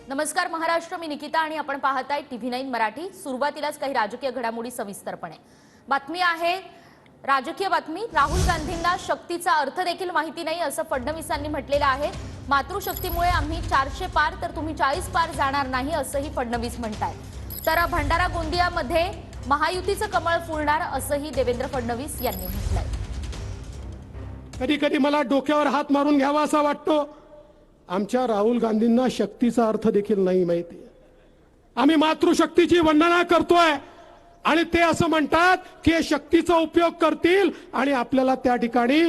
नमस्कार महाराष्ट्र, मी निकिता आणि आपण पाहताय TV9 मराठी। सुरुवातीलाच काही राजकीय घडामोडी सविस्तरपणे। बातमी आहे राजकीय बातमी। राहुल गांधींना शक्तीचा अर्थ देखील माहिती नाही असं फडणवीसांनी म्हटलेलं आहे। मातृशक्तीमुळे आम्ही 400 पार तर तुम्ही 40 पार जाणार नाही असंही फडणवीस म्हणतात। तर भंडारा गोंदियामध्ये महायुतीचं कमळ फुलणार असंही देवेंद्र फडणवीस यांनी म्हटलंय। कधी कधी मला डोक्यावर हात मारून घ्यावा असा वाटतो। आमच्या राहुल गांधींना शक्तीचा अर्थ देखील नाही माहिती। आम्ही मातृशक्तीची वंदना करतोय आणि ते असं म्हणतात की शक्तीचा उपयोग करतील आणि आपल्याला त्या ठिकाणी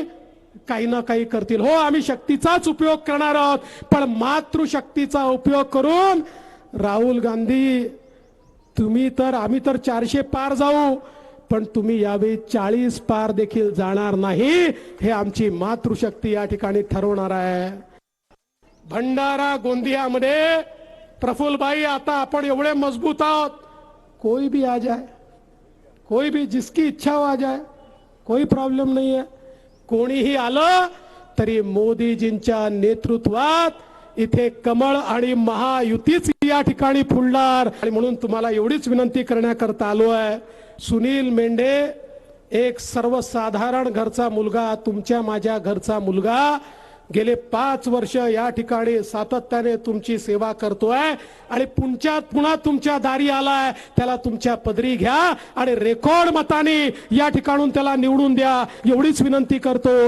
काही ना काही करतील। हो, आम्ही शक्तीचाच उपयोग करणार आहोत, पण मातृशक्तीचा उपयोग करून राहुल गांधी आम्ही तर 400 पार जाऊ, पण तुम्ही यावेळी 40 पार देखील जाणार नाही, हे आमची मातृशक्ती या ठिकाणी ठरवणार आहे। भंडारा गोंदियामध्ये प्रफुल्लभाई, आता आपण एवढे मजबूत आहोत, कोई भी आ जाए, कोई भी जिसकी इच्छा हो आ जाए, कोई प्रॉब्लेम नहीं है। कोणीही आलं तरी मोदीजींच्या नेतृत्वात इथे कमळ आणि महायुतीच या ठिकाणी फुलणार। आणि म्हणून तुम्हाला एवढीच विनंती करण्याकरता आलो आहे। सुनील मेंढे एक सर्वसाधारण घरचा मुलगा, तुमच्या माझ्या घरचा मुलगा, गेले 5 वर्ष या ठिकाणी सातत्याने तुमची सेवा करतोय आणि पुन्हा तुमच्या दारी आलाय। त्याला तुमच्या पदरी घ्या आणि रेकॉर्ड मताने या ठिकाणून त्याला निवडून द्या, एवढीच विनंती करतो।